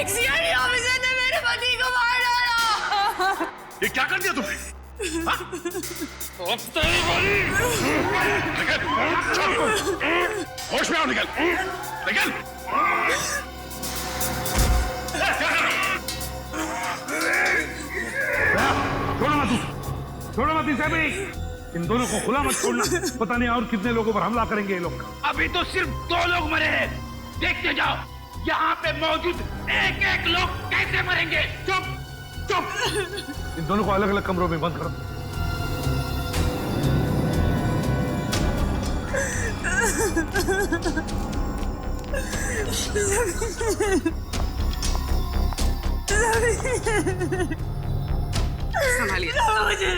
एक CID officer ने मेरे पति को मार डाला। ये क्या कर दिया तुमने? निकल, होश में आओ, निकल, निकल। छोड़ो मत इसे भी। इन दोनों को खुला मत छोड़ना, पता नहीं और कितने लोगों पर हमला करेंगे ये लोग। अभी तो सिर्फ 2 लोग मरे हैं, देखते जाओ यहाँ पे मौजूद एक लोग कैसे मरेंगे। चुप चुप, इन दोनों को अलग अलग कमरों में बंद करो। संभालिए मुझे।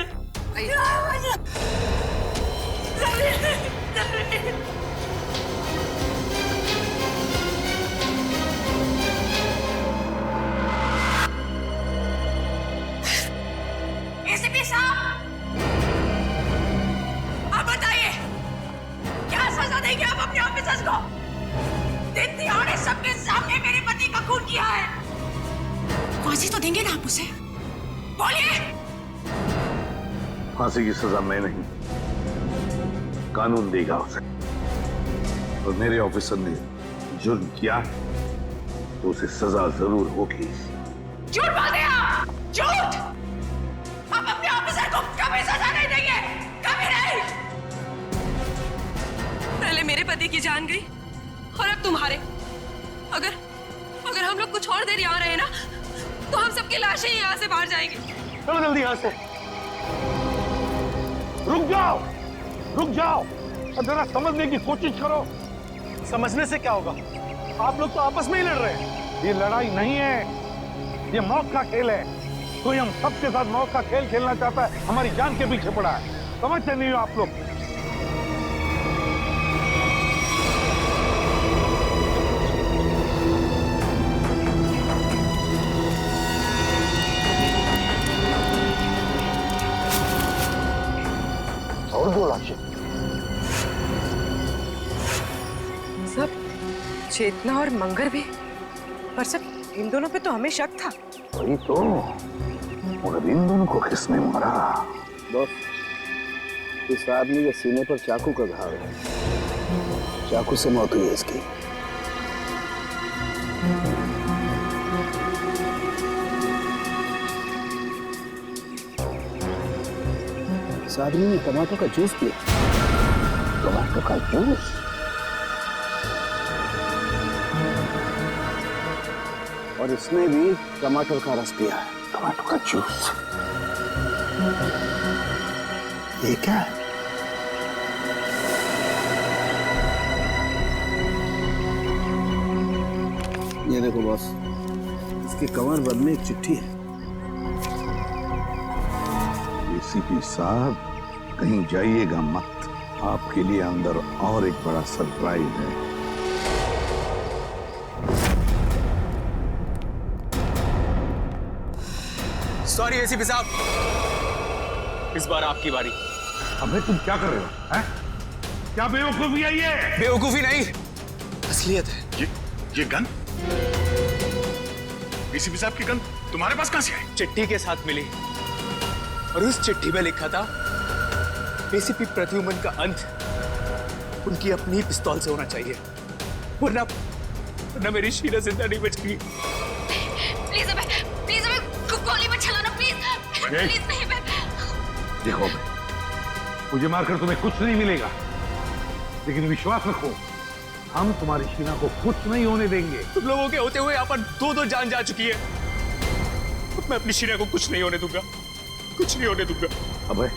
एसीपी साहब, आप बताइए क्या सजा देंगे आप अपने ऑफिसर्स को? दिन दिहाड़े सबके सामने मेरे पति का खून किया है, फांसी तो देंगे ना आप उसे? बोलिए। फांसी की सजा मैं नहीं, कानून देगा उसे। और मेरे ऑफिसर ने जुर्म किया तो उसे सजा जरूर होगी। झूठ बोलते हैं आप, झूठ। आप अपने ऑफिसर को कभी सजा नहीं देंगे, कभी नहीं। पहले मेरे पति की जान गई और अब तुम्हारे। अगर हम लोग कुछ और देर यहाँ रहे ना तो हम सबकी लाशें यहाँ से बाहर जाएंगी। चलो जल्दी यहाँ से। रुक जाओ, रुक जाओ, जरा समझने की कोशिश करो। समझने से क्या होगा? आप लोग तो आपस में ही लड़ रहे हैं। ये लड़ाई नहीं है, ये मौत का खेल है। कोई हम सबके साथ मौत का खेल खेलना चाहता है, हमारी जान के पीछे पड़ा है। समझते नहीं हो आप लोग? और 2 लाशें। सब चेतना और मंगर भी, पर सब इन दोनों पे तो हमें शक था। वही तो, मगर इन दोनों को किसने मारा? बॉस, इस आदमी के सीने पर चाकू का घाव है, चाकू से मौत हुई है इसकी। इस आदमी ने टमाटर का जूस पिया। टमाटर का जूस? और इसने भी टमाटर का रस पिया है। टमाटर का जूस? ये क्या है? ये देखो बॉस, इसकी कमर बंद में एक चिट्ठी है। एसीपी साहब, कहीं जाइएगा मत, आपके लिए अंदर और एक बड़ा सरप्राइज है। सॉरी एसीपी साहब, इस बार आपकी बारी। अबे तुम क्या कर रहे हो? हैं? क्या बेवकूफी है ये? बेवकूफी नहीं, असलियत है। ये गन? एसीपी साहब की गन तुम्हारे पास कहां से आई? चिट्ठी के साथ मिली और उस चिट्ठी में लिखा था एसीपी प्रद्युमन का अंत उनकी अपनी पिस्तौल से होना चाहिए, वरना मेरी शीला जिंदा नहीं बचेगी। प्लीज हमें गोली मत चलाना, प्लीज प्लीज नहीं। मैं देखो, मुझे मारकर तुम्हें कुछ नहीं मिलेगा, लेकिन विश्वास रखो, हम तुम्हारी शीना को कुछ नहीं होने देंगे। तुम लोगों के होते हुए यहाँ पर 2 जान जा चुकी है। मैं अपनी शीना को कुछ नहीं होने दूंगा, कुछ नहीं होने दूंगा। अबे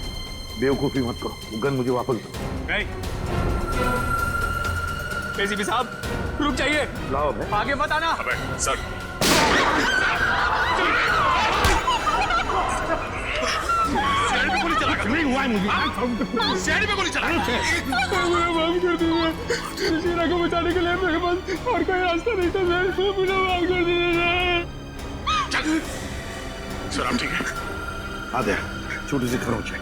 बेवकूफी मत करो, गन मुझे वापस दो। नहीं एसीपी साहब, रुक जाइए। लाओ मैं। आगे मत आना। अबे सर, सीआईडी पे गोली चला। नहीं हुआ है मुझे। सीआईडी पे गोली चला। माफ कर दीजिए, शीना को बचाने के लिए मेरे पास और कोई रास्ता नहीं था। मुझे माफ कर दीजिए। सर आप ठीक है? आ दे, छोटी सी खरोंच है।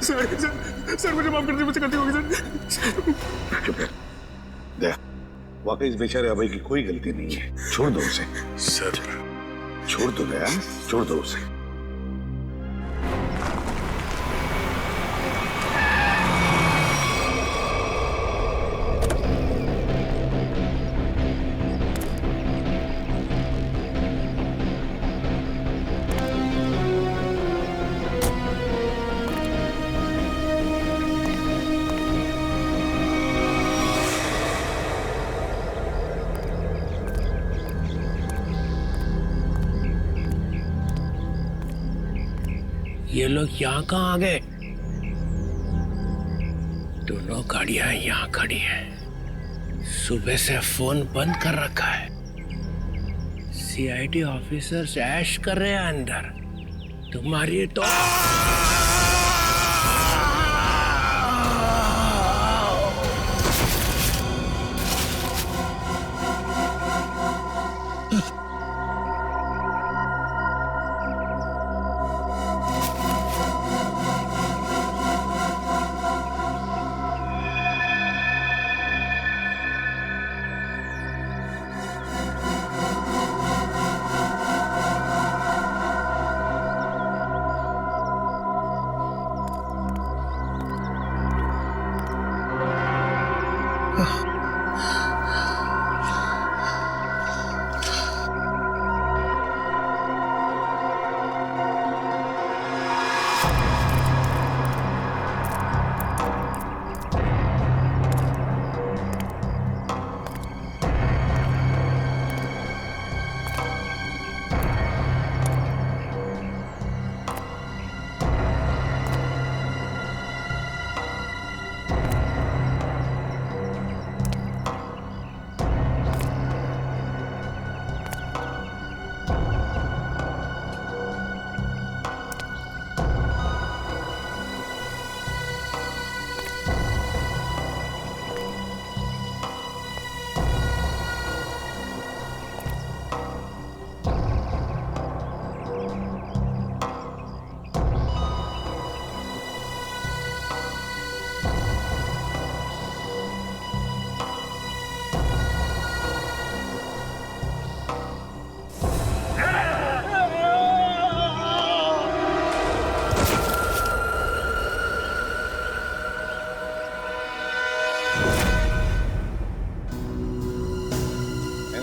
सर मुझे माफ कर दीजिए, मुझसे गलती हो गई सर। चुप है। दे, वाकई इस बेचारे अभय की कोई गलती नहीं है। छोड़ दो उसे। सर, छोड़ दो दया, छोड़ दो उसे। ये लोग यहाँ कहाँ आ गए? दोनों गाड़ियां यहाँ खड़ी हैं। सुबह से फोन बंद कर रखा है। सीआईडी ऑफिसर्स ऐश कर रहे हैं अंदर। तुम्हारी तो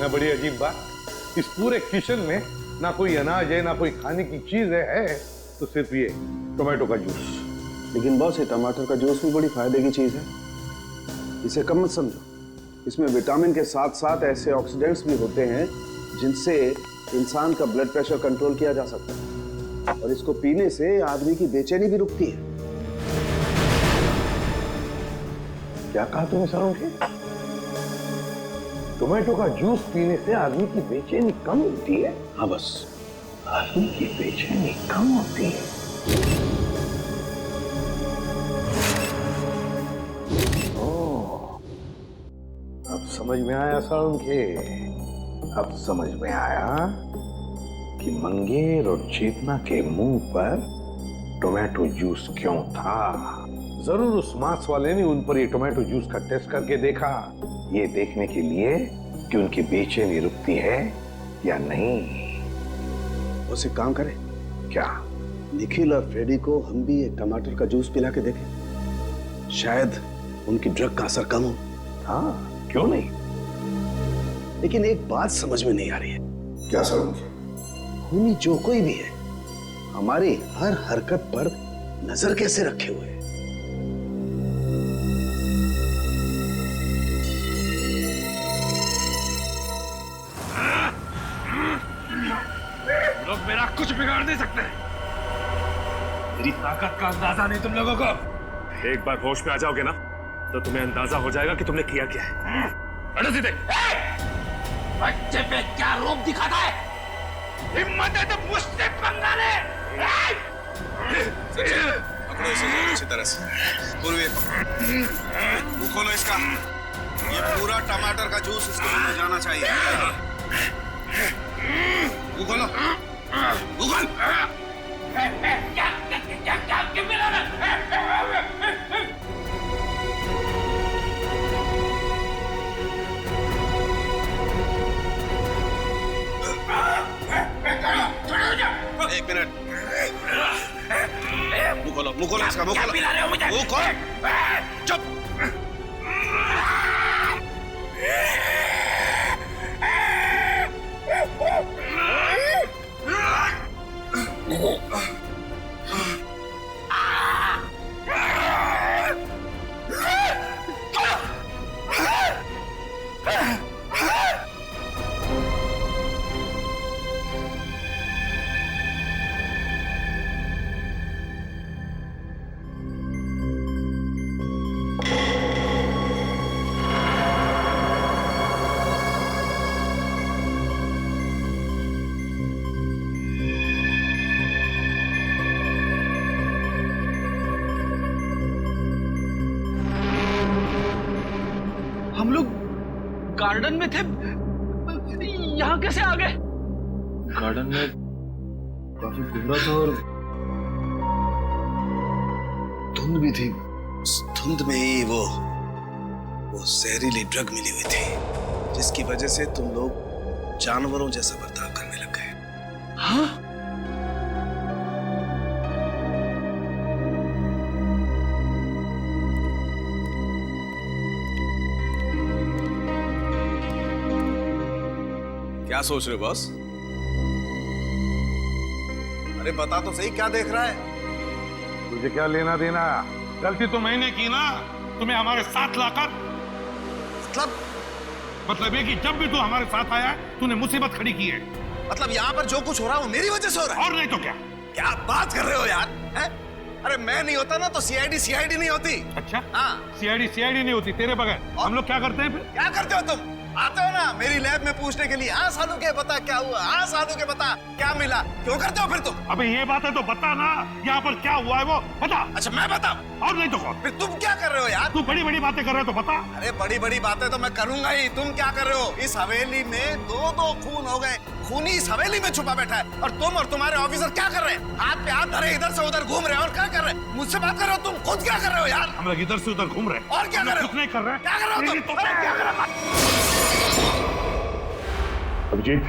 बड़ी अजीब बात, इस पूरे किचन में ना कोई अनाज है, ना कोई खाने की चीज है तो सिर्फ ये टोमेटो का जूस। लेकिन बॉस, ये टमाटर का जूस भी बड़ी फायदे की चीज है। इसे कम मत समझो। इसमें विटामिन के साथ साथ ऐसे ऑक्सीडेंट्स भी होते हैं जिनसे इंसान का ब्लड प्रेशर कंट्रोल किया जा सकता है, और इसको पीने से आदमी की बेचैनी भी रुकती है। क्या कहा तुमने सरों? टोमेटो का जूस पीने से आदमी की बेचैनी कम होती है? हाँ बस, आदमी की बेचैनी कम होती है। ओह, अब समझ में आया सालुंखे। अब समझ में आया कि मंगेर और चेतना के मुंह पर टोमेटो जूस क्यों था। जरूर उस मांस वाले ने उन पर ये टोमेटो जूस का टेस्ट करके देखा, ये देखने के लिए कि उनकी बेचैनी रुकती है या नहीं। उसे काम करें क्या? निखिल और फ्रेडी को हम भी एक टमाटर का जूस पिला के देखें, शायद उनकी ड्रग का असर कम हो। हाँ, क्यों नहीं। लेकिन एक बात समझ में नहीं आ रही है। क्या सरोगे? खूनी जो कोई भी है, हमारी हर हरकत पर नजर कैसे रखे हुए है? लोग मेरा कुछ बिगाड़ नहीं सकते। मेरी ताकत का अंदाजा नहीं तुम लोगों को। एक बार होश में आ जाओगे ना तो तुम्हें अंदाजा हो जाएगा कि तुमने किया क्या है। अरे सीधे बच्चे पे क्या रूप दिखाता है? हिम्मत है तो मुझसे पंगा ले। पकड़ो इसे अच्छी तरह से। पूर्वी मुंह खोलो इसका। ये पूरा टमाटर का जूस इसको मुंह में जाना चाहिए। मुंह खोलो। मुंह खोल। क्या मिला ना? मुंह खोलो इसका, मुंह क्या खोलो। पिला रहे हो मुझे? मुंह खोल। चुप। हम लोग गार्डन में थे, यहाँ कैसे आ गए? गार्डन में काफी कोहरा था और धुंध भी थी। उस धुंध में ही वो जहरीली ड्रग मिली हुई थी, जिसकी वजह से तुम लोग जानवरों जैसा बर्ताव करने लग गए। हाँ? क्या सोच रहे हो बॉस? अरे बता तो सही, क्या देख रहा है? तुझे क्या लेना देना? गलती तो मैंने की ना, तुम्हें हमारे साथ लाकर। मतलब ये कि जब भी तू हमारे साथ आया है, तूने मुसीबत खड़ी की है। मतलब यहाँ पर जो कुछ हो रहा है वो मेरी वजह से हो रहा है? और नहीं तो क्या? क्या बात कर रहे हो यार? है? अरे मैं नहीं होता ना तो सीआईडी नहीं होती। अच्छा? हाँ। सीआईडी नहीं होती तेरे बगैर। हम लोग क्या करते हैं फिर? क्या करते हो तुम? आते हो ना मेरी लैब में पूछने के लिए, हाँ साधु के बता क्या हुआ, हाँ साधु के बता क्या मिला। क्यों करते हो फिर तुम? अबे ये बात है तो बता ना, यहाँ पर क्या हुआ है वो बता। अच्छा मैं बताऊं? और नहीं तो कौन? फिर तुम क्या कर रहे हो यार? तू बड़ी बड़ी बातें कर रहे हो तो बता। अरे बड़ी बड़ी बातें तो मैं करूंगा ही, तुम क्या कर रहे हो? इस हवेली में दो खून हो गए, खूनी इस हवेली में छुपा बैठा है, और तुम और तुम्हारे ऑफिसर क्या कर रहे हैं? हाथ पे हाथ धरे इधर से उधर घूम रहे हो, और क्या कर रहे हैं? मुझसे बात कर रहे हो? तुम खुद क्या कर रहे हो यार? हम लोग इधर से उधर घूम रहे हैं। और क्या कर रहे हो? कुछ नहीं कर रहे। क्या कर रहे हो तुम? तो क्या कर रहे हो? अभिजीत,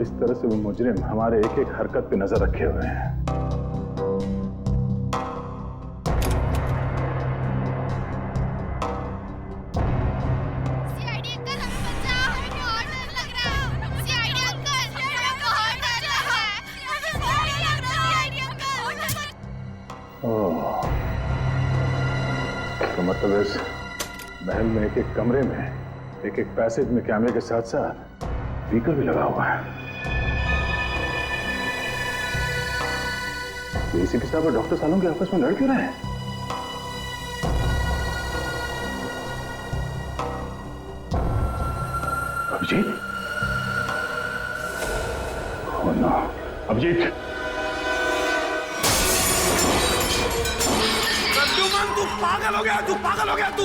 इस तरह से वो मुजरिम हमारे एक एक हरकत पे नजर रखे हुए हैं। सीआईडी अंकल हमें बचाओ, हमें बहुत डर लग रहा है। सीआईडी अंकल हमें बहुत डर लग रहा है। हमें बहुत डर लग रहा है सीआईडी अंकल। ओह, तो मतलब इस महल में एक एक कमरे में एक एक पैसेज में कैमरे के साथ साथ स्पीकर भी लगा हुआ है। एसीपी साहब और डॉक्टर सालों के आपस में लड़ क्यों रहे हैं? अभिजीत? Oh no, Abhijeet! प्रद्युमन तू पागल हो गया, तू पागल हो गया तू।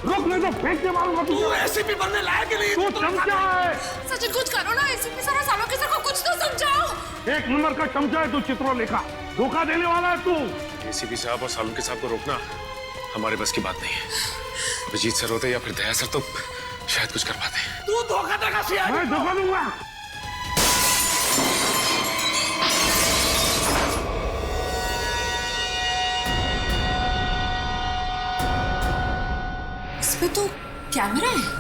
रुक, नहीं तो फेंक के मारूंगा तुझे। तू एसीपी बनने लायक नहीं। तू चमचा है। सचिन कुछ करो ना, एसीपी सर और सालों के सर को कुछ तो समझाओ। एक नंबर का चमचा है तू, चित्रलेखा। धोखा देने वाला है तू। एसीपी साहब और सालों के साहब को रोकना हमारे बस की बात नहीं है। अभिजीत सर होते या फिर दया सर तो शायद कुछ कर पाते। तू धोखा देगा सीआईडी? मैं धोखा दूंगा। इसमें तो कैमरा है।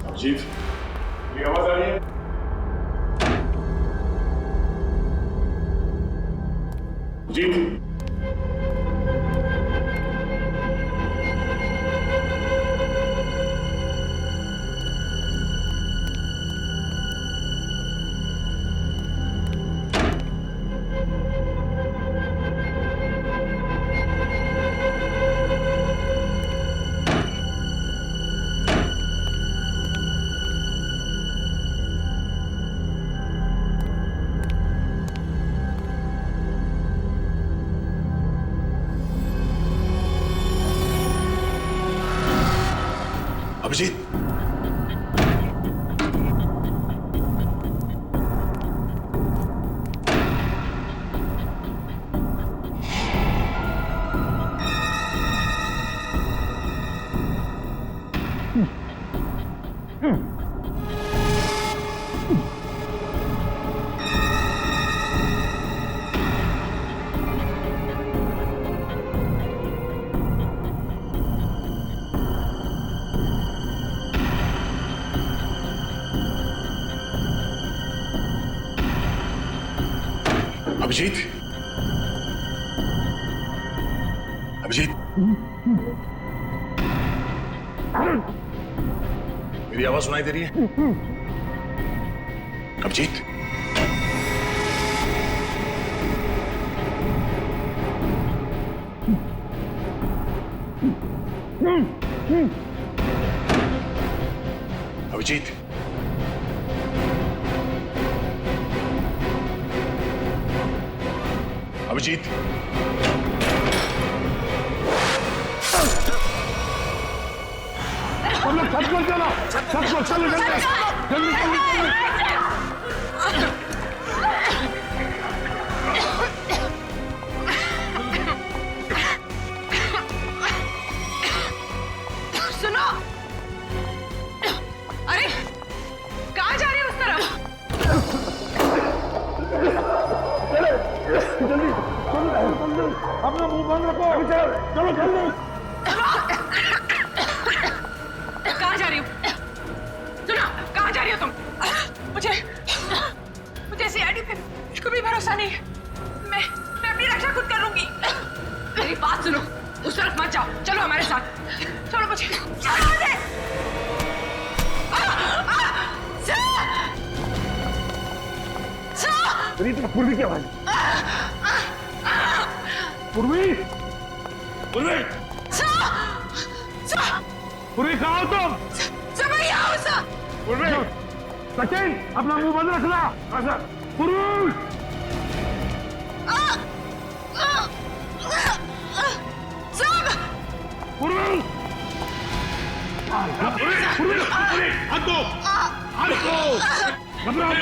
अभिजीत, ये आवाज आ रही है? अभिजीत, अभिजीत, अभिजीत, अभिजीत, मेरी आवाज सुनाई दे रही है? अभिजीत, अभिजीत, अभिजीत, हम लोग छत पर चलो, चलो जल्दी सुनो, अरे कहाँ जा रहे हो उस तरफ? जल्दी अपना मुंह बंद रखो। चलो जल्दी। कहाँ जा रही हो? सुनो, कहाँ जा रही हो तुम? मुझे सीआईडी पे बिल्कुल भी भरोसा नहीं है। मैं अपनी रक्षा खुद कर लूंगी। मेरी बात सुनो, उस तरफ मत जाओ, चलो हमारे साथ। चलो मुझे पूर्वी की आवाज। पूर्वी, पूर्वी, पूर्वी कहाँ हो तुम? पूर्वी, सचिन अपना मुंह बंद रखना। पूर्वी, पूर्वी, हाथ दो, घबराओ मत।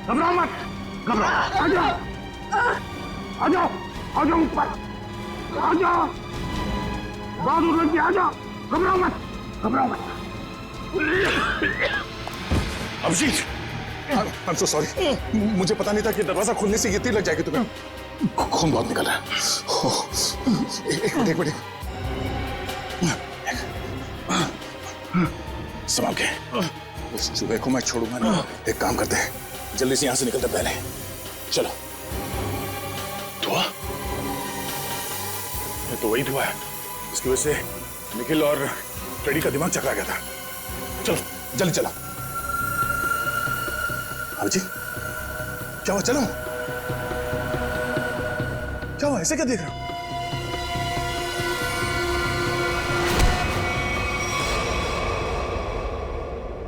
घबराओ मत, घबराओ, आ जाओ ऊपर, आ जाओ, बहादुर लड़की आ जाओ, घबराओ मत। Abhijit, I'm so sorry. मुझे पता नहीं था कि दरवाजा खोलने से ये तीर लग जाएगी तुम्हें। खून बहुत निकल रहा है। एक मिनट। संभाल के। उस चूहे को मैं छोड़ूंगा नहीं। एक काम करते हैं, जल्दी से यहाँ से निकलते पहले। चलो। धुआं? ये तो वही धुआं है। इसकी वजह से निखिल और फ्रेडी का दिमाग चकरा गया था। चलो, जल्दी चला। अभिजीत, क्या हुआ? चलो। क्या हुआ? ऐसे क्या देख रहे हो?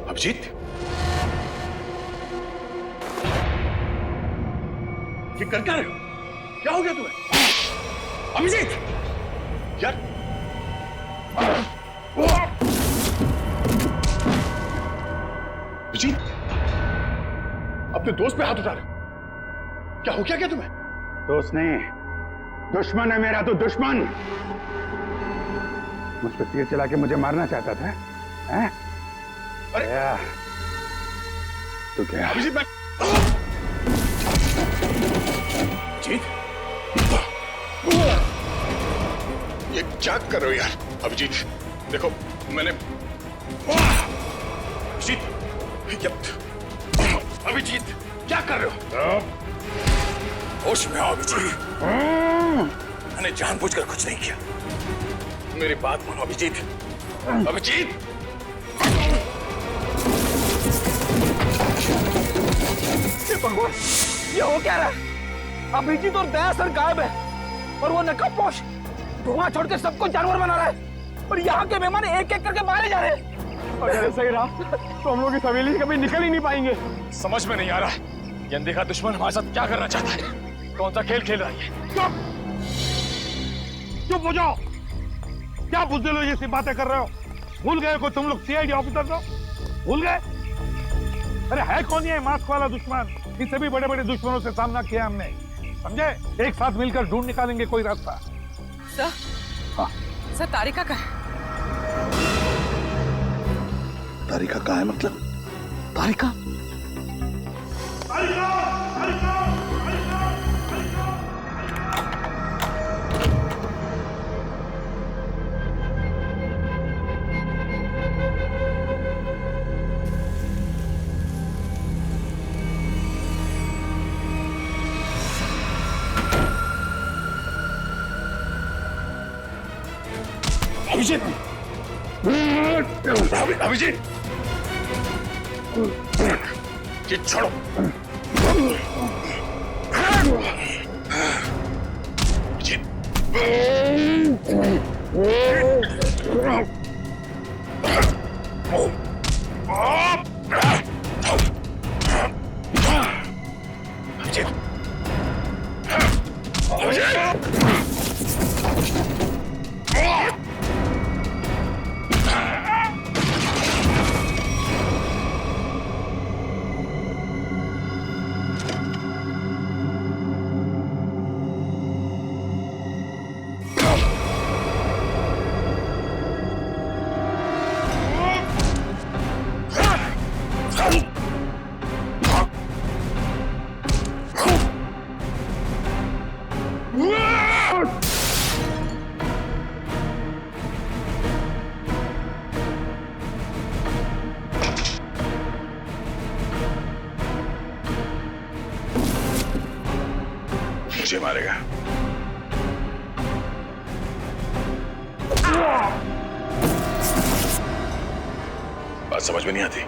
अभिजीत, ये कर क्या रहे हो? क्या हो गया तुम्हें? अभिजीत, यार, अभिजीत, अपने दोस्त पे हाथ उठा रहे हो? क्या हो क्या तुम्हें? दोस्त नहीं, दुश्मन है मेरा। तो दुश्मन मुझ पर तीर चला के मुझे मारना चाहता था, हैं? अरे तो क्या? अभिजीत, मैं अभिजीत, ये क्या कर रहे हो यार? अभिजीत, देखो मैंने अभिजीत, क्या कर रहे हो? होश में आओ अभिजीत। मैंने जानबूझकर कुछ नहीं किया। मेरी बात मानो अभिजीत। अभिजीत, भगवान, ये हो क्या रहा है? अभिजीत और दया सर गायब है और वो नकाबपोश धुआं छोड़ के सबको जानवर बना रहा है और यहाँ के मेहमान एक एक करके मारे जा रहे हैं। अगर ऐसा ही रहा तो हम लोग इस हवेली से कभी निकल ही नहीं पाएंगे। समझ में नहीं आ रहा ये अनदेखा दुश्मन हमारे साथ क्या करना चाहता है। कौन सा खेल खेल रहा है? चुप हो जाओ। क्या बुद्धि लो जैसी बातें कर रहे हो? भूल गए को तुम लोग सीआईडी ऑफिसर हो? भूल गए? अरे है कौन ये मास्क वाला दुश्मन? इससे भी बड़े बड़े दुश्मनों से सामना किया हमने, समझे? एक साथ मिलकर ढूंढ निकालेंगे कोई रास्ता। सर, हाँ सर तारिका का है। तारिका कहाँ है मतलब? तारिका? अभिजीत! अभिजीत! ये छोड़ो। मुझे मारेगा। बात समझ में नहीं आती।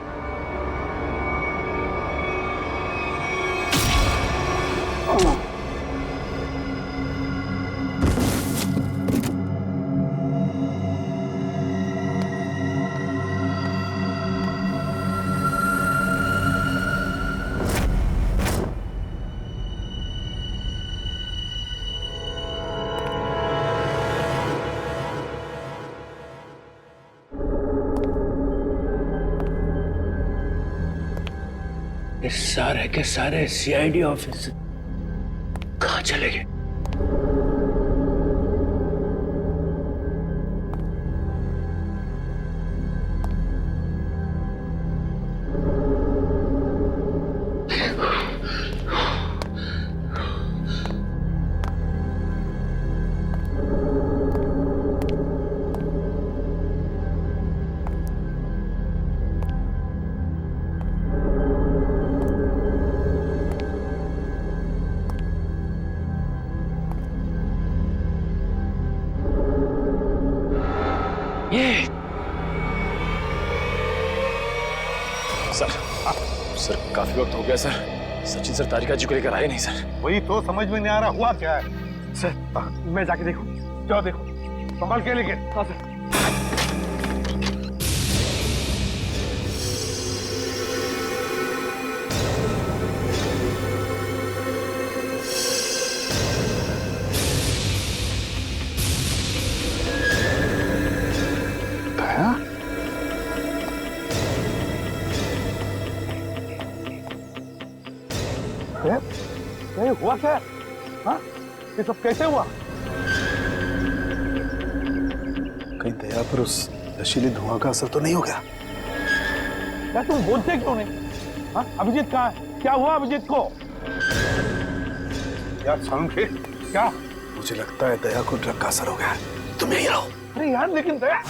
ये सारे के सारे सीआईडी ऑफिस कहां चले गए? सर काफी वक्त हो गया सर। सचिन सर तारिका जी को लेकर आए नहीं सर। वही तो समझ में नहीं आ रहा हुआ क्या है। सर मैं जाके देखूं? जाओ देखो, संभाल के लेके। हाँ सर। ये हुआ क्या? हाँ? ये सब कैसे हुआ? कहीं दया पर उस नशीले धुआं का असर तो नहीं हो गया? क्या तुम बोलते क्यों नहीं? हाँ? अभिजीत कहाँ है? क्या हुआ अभिजीत को? यार समझे क्या? मुझे लगता है दया को ड्रग का असर हो गया। तुम यहीं रहो। अरे यार लेकिन दया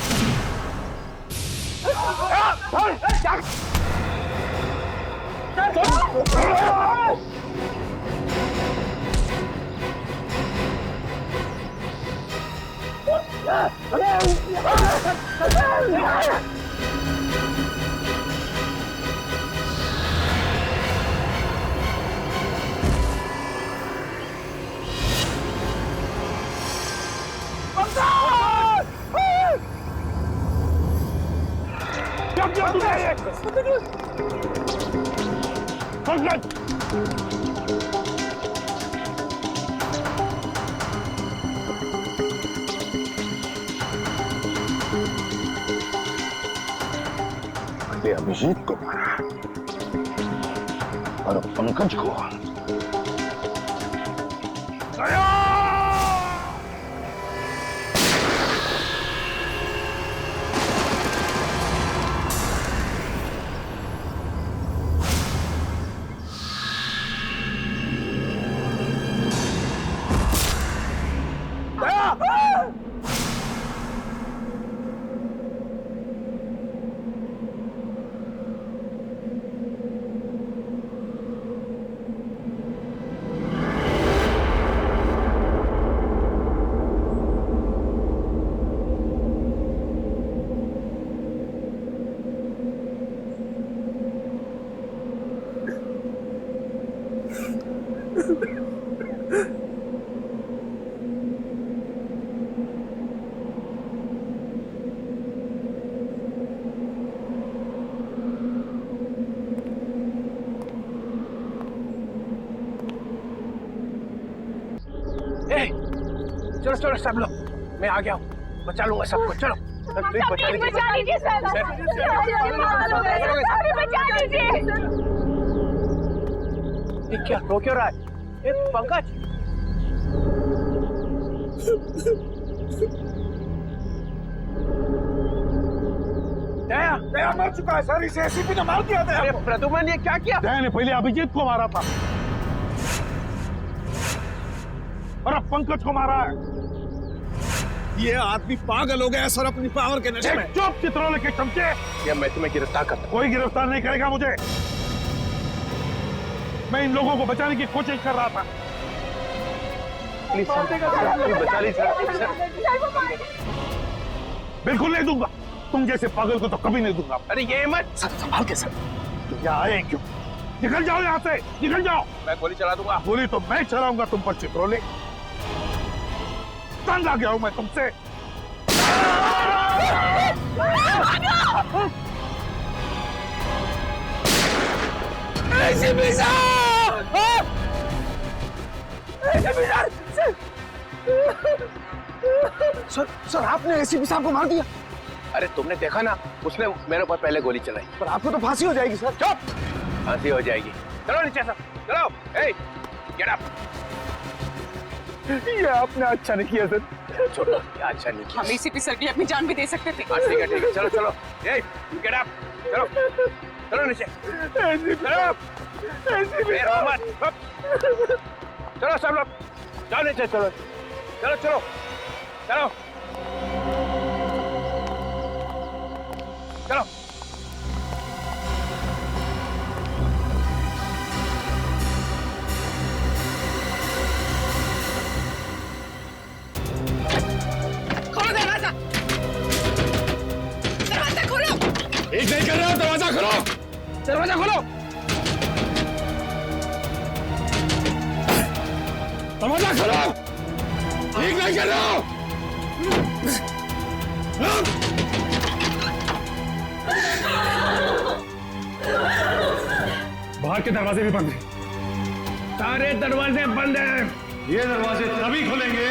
पहले अभिजीत को मारा और पंकज को दया! चलो चलो सब लोग, मैं आ गया हूँ, बचा लूंगा सबको। चलो बचा लीजिए सर, बचा लीजिए। ये क्या रो क्यों रहा है? ये पंकज, दया दया मर चुका है सर, इसे एसीपी ने मार दिया था। अरे प्रद्युमन, ये क्या किया? दया ने पहले अभिजीत को मारा था और अब पंकज को मारा है। ये आदमी पागल हो गया है सर अपनी पावर के नशे में। चुप चित्रोले के चमचे! या मैं तुम्हें गिरफ्तार करता हूं। कोई गिरफ्तार नहीं करेगा मुझे। मैं इन लोगों को बचाने की कोशिश कर रहा था। प्लीज बचा लीजिए। बिल्कुल नहीं दूंगा, तुम जैसे पागल को तो कभी नहीं दूंगा। अरे ये मत सर, संभाल के सर। तुम यहाँ आए क्यों? निकल जाओ यहाँ से, निकल जाओ। मैं गोली चला दूंगा। गोली तो मैं चलाऊंगा तुम पर चित्रोले। तंग आ गया हूं मैं तुमसे। सर आपने एसीपी साहब को मार दिया। अरे तुमने देखा ना, उसने मेरे ऊपर पहले गोली चलाई। पर आपको तो फांसी हो जाएगी सर। चुप, फांसी हो जाएगी। चलो नीचे सब, चलो। ए, गेट अप। ये आपने अच्छा नहीं किया सर। छोड़ो, ये अच्छा नहीं किया। हम एसीपी सर की अपनी जान भी दे सकते थे। हाँ, ठीक है, चलो चलो। ए, गेट अप, चलो चलो नीचे, चलो। चलो सब लोग, जाओ नीचे, चलो चलो चलो चलो चलो। खोलो दरवाजा, दरवाजा खोलो। एक नहीं कर रहा, दरवाजा खोलो, दरवाजा खोलो, दरवाजा खोलो। ठीक नहीं कर रहा हूं। बाहर के दरवाजे भी बंद हैं। सारे दरवाजे बंद हैं। ये दरवाजे तभी खुलेंगे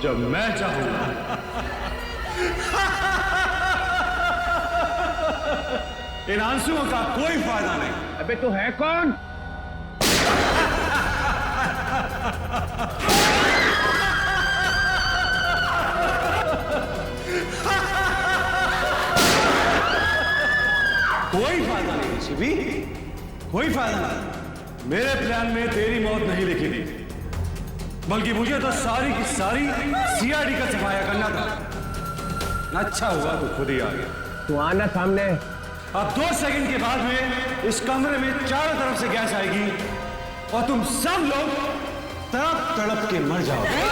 जब मैं चाहूंगा। इन आंसुओं का कोई फायदा नहीं। अबे तू है कौन? कोई फायदा नहीं शिवी, कोई फायदा नहीं। मेरे प्लान में तेरी मौत नहीं लिखी थी, बल्कि मुझे तो सारी की सारी सीआईडी का सफाया करना था। अच्छा हुआ तू खुद ही आ गया। तू आना सामने। अब 2 सेकंड के बाद में इस कमरे में चारों तरफ से गैस आएगी और तुम सब लोग तड़प तड़प के मर जाओगे।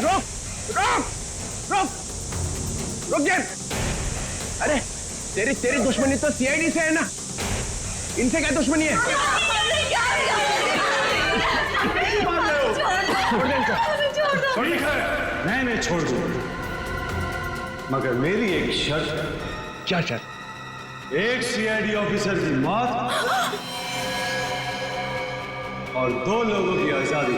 रुक रुक रुक रुक जा। अरे तेरी दुश्मनी तो सीआईडी से है ना, इनसे क्या दुश्मनी है? छोड़ दे इनको। नहीं छोड़ दूं। मगर मेरी एक शर्त। क्या शर्त? एक सीआईडी ऑफिसर की मौत और 2 लोगों की आजादी।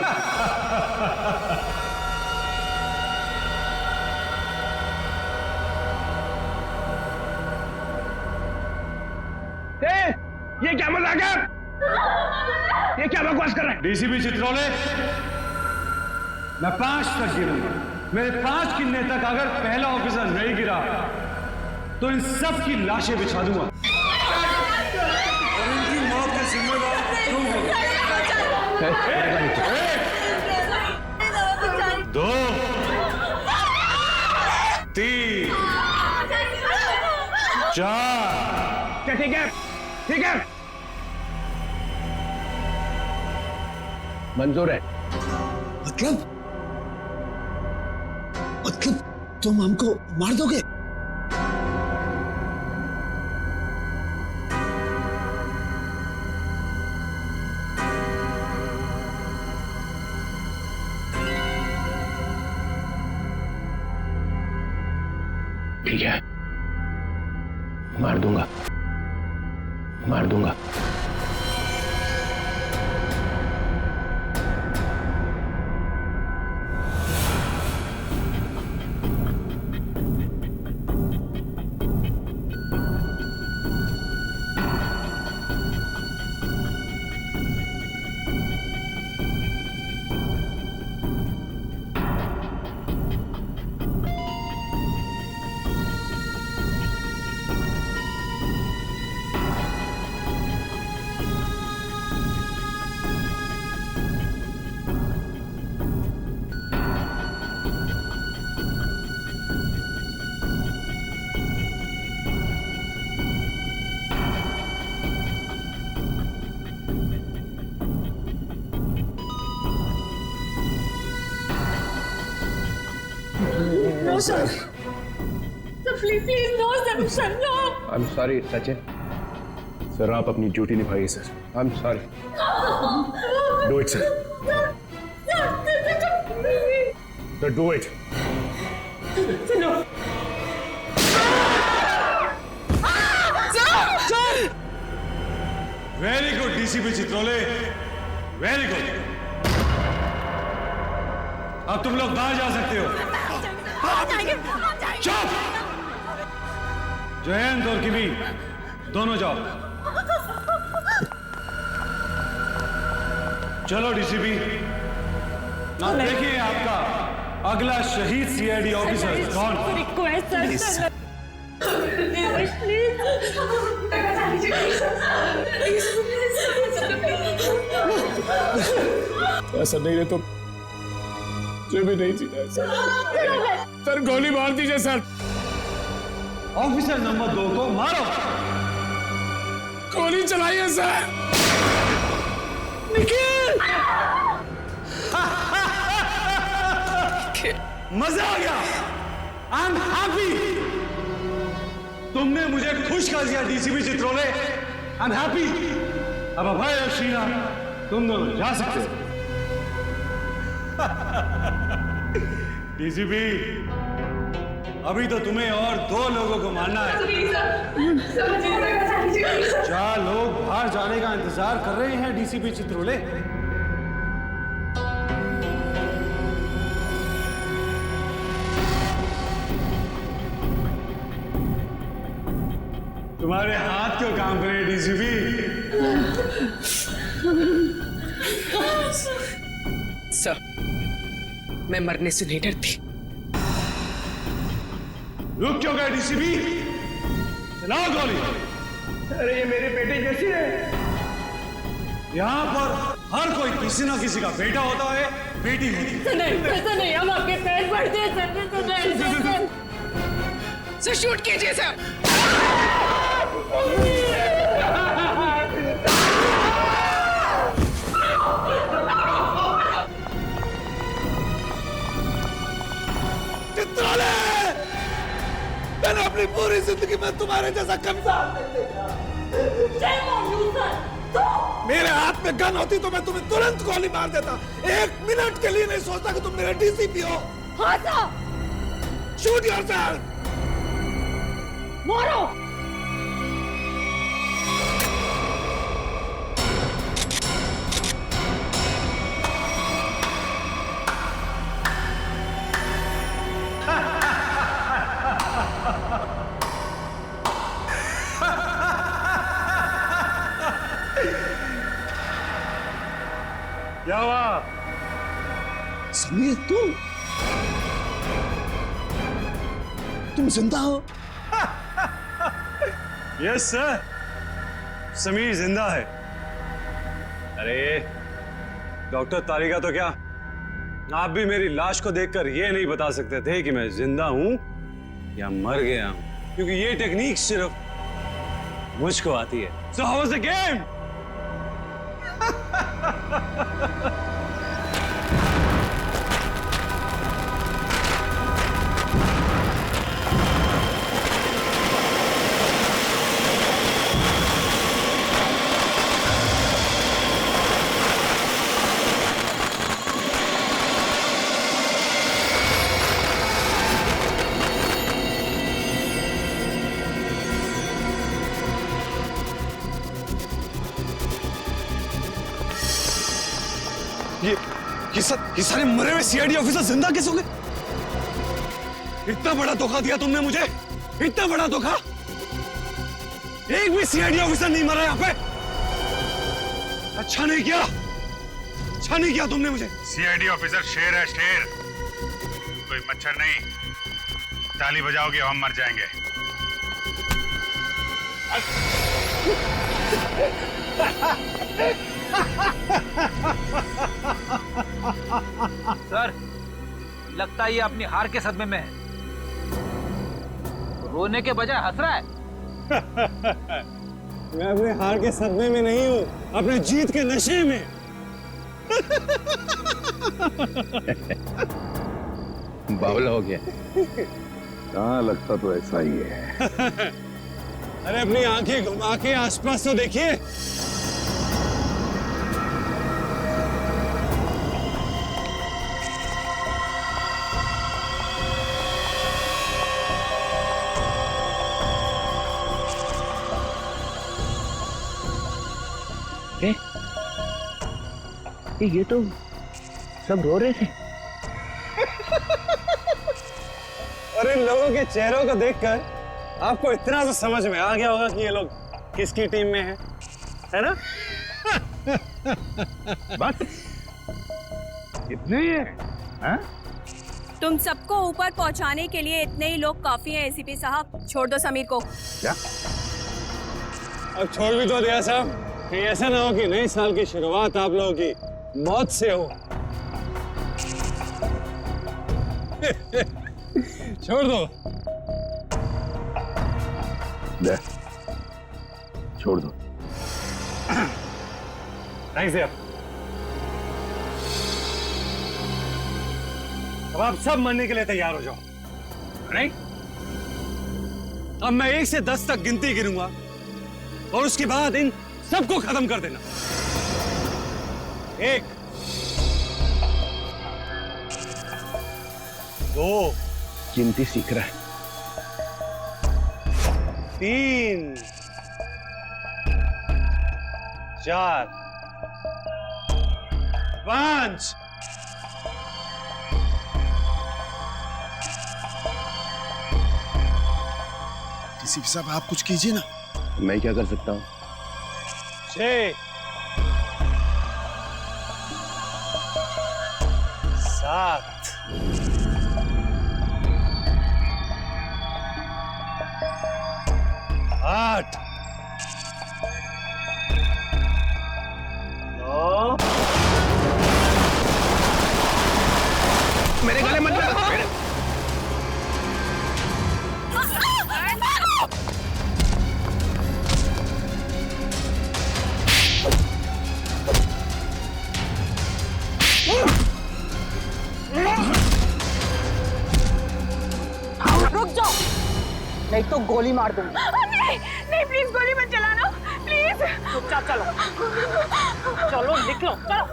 ये क्या मजाक है? ये क्या बकवास कर रहा है? डीसीपी चित्रोले, मैं 5 तक गिरूंगा। मेरे 5 गिनने तक अगर पहला ऑफिसर नहीं गिरा तो इन सब की लाशें बिछा दूंगा और इनकी मौत के जिम्मेदार तुम हो। 1, 2, 3, 4। क्या ठीक है? ठीक है, मंजूर है। मतलब तुम हमको मार दोगे? ठीक है, मार दूंगा, मार दूंगा। No, sir. Sir, please, no, sir, no. I'm sorry, Sachin. Sir, आप अपनी ड्यूटी निभाइए sir. I'm sorry. Do it, sir. Sir, do it. No. Very good DCP Chitrole, very good. अब तुम लोग बाहर जा सकते हो। चुप! जयंत और किमी दोनों जाओ। चलो डीसीपी, अब देखिए आपका अगला शहीद सीआईडी ऑफिसर कौन? रिक्वेस्ट सर, ऐसा नहीं रहे तो मुझे भी नहीं जीना है सर। सर, गोली मार दीजिए सर। ऑफिसर नंबर 2 को मारो। गोली चलाइए सर। निखिल! मजा आ गया। I am happy. तुमने मुझे खुश कर दिया DCP Chitrole. I am happy. अब अभय और शीना तुम दोनों जा सकते हो। डीसीपी, अभी तो तुम्हें और 2 लोगों को मारना है। 4 लोग बाहर जाने का इंतजार कर रहे हैं डीसीपी चित्रोले। तुम्हारे हाथ क्यों काम करे डीसीपी? सर, मैं मरने से नहीं डरती। रुक क्यों गए डीसीपी? चलाओ गोली। अरे ये मेरे बेटे जैसी है। यहाँ पर हर कोई किसी ना किसी का बेटा होता है, बेटी होती है। नहीं, ऐसा नहीं, हम आपके पैर पड़ते हैं सर। सर, शूट कीजिए सर। चित्रोले! मैंने अपनी पूरी जिंदगी में तुम्हारे जैसा कमजोर नहीं देखा। मेरे हाथ में गन होती तो मैं तुम्हें तुरंत गोली मार देता। 1 मिनट के लिए नहीं सोचता कि तुम मेरे डीसीपी हो। हाँ सर। Shoot yourself. मारो। क्या हुआ? समीर तुम जिंदा हो? यस सर, समीर जिंदा है। अरे डॉक्टर तारिका तो क्या, आप भी मेरी लाश को देखकर ये नहीं बता सकते थे कि मैं जिंदा हूं या मर गया हूं, क्योंकि ये टेक्निक सिर्फ मुझको आती है। So how was the game? ये सारे मरे हुए सीआईडी ऑफिसर जिंदा कैसे हो गए? इतना बड़ा धोखा दिया तुमने मुझे, इतना बड़ा धोखा। एक भी सीआईडी ऑफिसर नहीं मरा यहाँ पे। अच्छा नहीं किया, अच्छा नहीं किया तुमने मुझे। सीआईडी ऑफिसर शेर है, शेर, कोई मच्छर नहीं। ताली बजाओगे हम मर जाएंगे। सर, लगता है ये अपनी हार के सदमे में है। रोने के बजाय हंस रहा है। मैं अपने हार के सदमे में नहीं हूँ, अपने जीत के नशे में। बावला हो गया। हाँ, लगता तो ऐसा ही है। अरे अपनी आंखें घुमा के आसपास तो देखिए। ये तो सब रो रहे थे। और इन लोगों के चेहरों को देखकर आपको इतना तो समझ में आ गया होगा कि ये लोग किसकी टीम में हैं, है ना? बस इतने ही है? हाँ? तुम सबको ऊपर पहुंचाने के लिए इतने ही लोग काफी हैं एसीपी साहब। छोड़ दो समीर को। क्या? अब छोड़ भी तो दिया साहब, कहीं ऐसा ना हो कि नए साल की शुरुआत आप लोगों की मौत से हो। छोड़ दो। दे, छोड़ दो। थैंक्स यार। अब आप सब मरने के लिए तैयार हो जाओ, नहीं? अब मैं 1 से 10 तक गिनती गिनूंगा और उसके बाद इन सबको खत्म कर देना। 1, 2, गिनती सीख रहा है। 3, 4, 5। डीसीपी साहब, आप कुछ कीजिए ना। मैं क्या कर सकता हूँ? 6, 7, 8, 9। मेरे गले मत लगा। रुक जाओ, नहीं तो गोली मार दूंगी। नहीं नहीं, प्लीज गोली मत चलाना, प्लीज। चुपचाप चलो, चलो निकलो, चलो।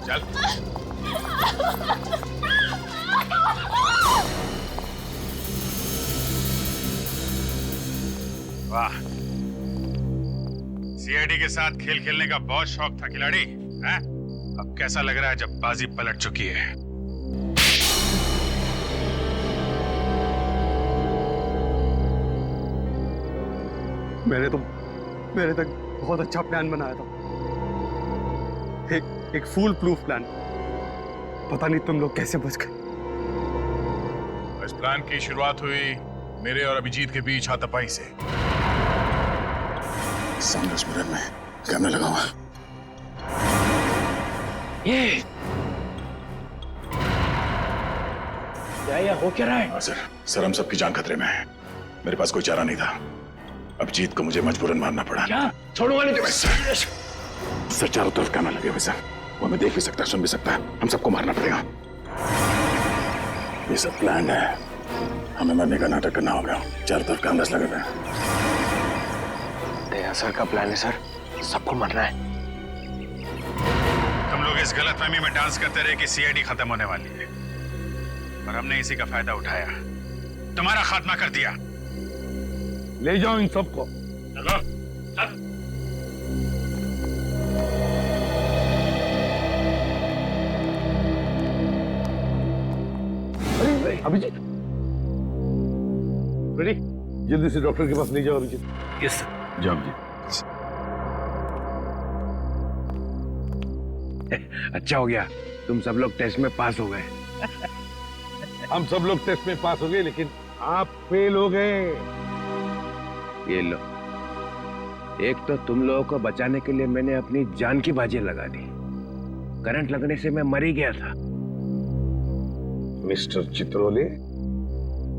चल। वाह, सीआईडी के साथ खेल खेलने का बहुत शौक था खिलाड़ी, हैं? अब कैसा लग रहा है जब बाजी पलट चुकी है? मैंने तक बहुत अच्छा प्लान बनाया था, एक फूल प्रूफ प्लान। पता नहीं तुम लोग कैसे बच गए। इस प्लान की शुरुआत हुई मेरे और अभिजीत के बीच हाथापाई से। सामने उस मिरर में कैमरा लगा हुआ है। ये क्या हो क्या रहा है? सर हम सबकी जान खतरे में है। मेरे पास कोई चारा नहीं था। अभिजीत को मुझे मजबूरन मारना पड़ा। क्या? छोड़ूंगा नहीं तुम्हें। सर चारों तरफ कैमरा लगे हुए सर, वो हमें देख भी सकता है, सुन भी सकता है। हम सबको मारना पड़ेगा। ये सब प्लान है, हमें मरने का नाटक करना होगा। चारों तरफ कैमरास लगे हुए हैं। दया सर का प्लान है सर, सबको मरना है। तुम लोग इस गलतफहमी में डांस करते रहे कि सीआईडी खत्म होने वाली है, और हमने इसी का फायदा उठाया, तुम्हारा खात्मा कर दिया। ले जाओ इन सबको। चलो चल। अभिजीत, रेडी? जल्दी से डॉक्टर के पास ले जाओ अभिजीत। Yes sir. जाओ अभिजीत। अच्छा हो गया तुम सब लोग टेस्ट में पास हो गए। हम सब लोग टेस्ट में पास हो गए, लेकिन आप फेल हो गए। ये लो, एक तो तुम लोगों को बचाने के लिए मैंने अपनी जान की बाजी लगा दी। करंट लगने से मैं मर ही गया था। मिस्टर चित्रोले,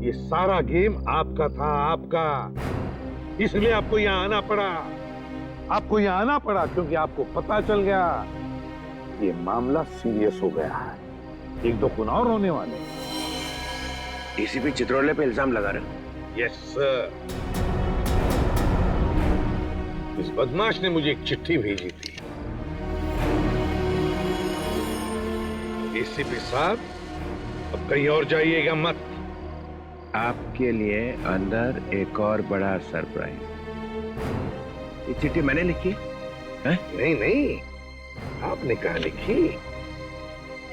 ये सारा गेम आपका था, आपका। इसलिए आपको यहाँ आना पड़ा। आपको यहाँ आना पड़ा क्योंकि आपको पता चल गया ये मामला सीरियस हो गया है। एक दो खून और होने वाले। डीसीपी चित्रोले पे इल्जाम लगा रहे हो? Yes sir. इस बदमाश ने मुझे एक चिट्ठी भेजी थी। डीसीपी साहब, अब कहीं और जाइएगा मत। आपके लिए अंदर एक और बड़ा सरप्राइज। ये चिट्ठी मैंने लिखी है? नहीं नहीं, आपने कहा लिखी?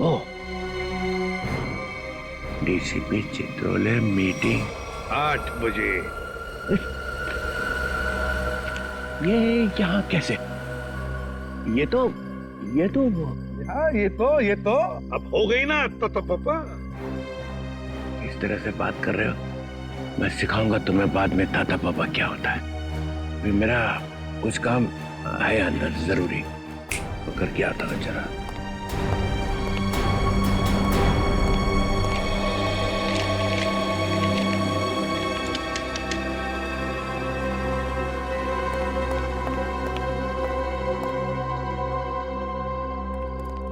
ओह, डीसीपी चित्रोले मीटिंग 8 बजे। ये यहाँ कैसे? ये तो हाँ, ये तो अब हो गई ना तो पापा। इस तरह से बात कर रहे हो? मैं सिखाऊंगा तुम्हें बाद में ताता पापा क्या होता है। अभी मेरा कुछ काम है अंदर जरूरी, तो करके आता हूँ जरा।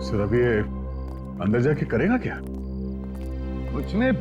सर अब ये अंदर जाके करेगा क्या? कुछ नहीं।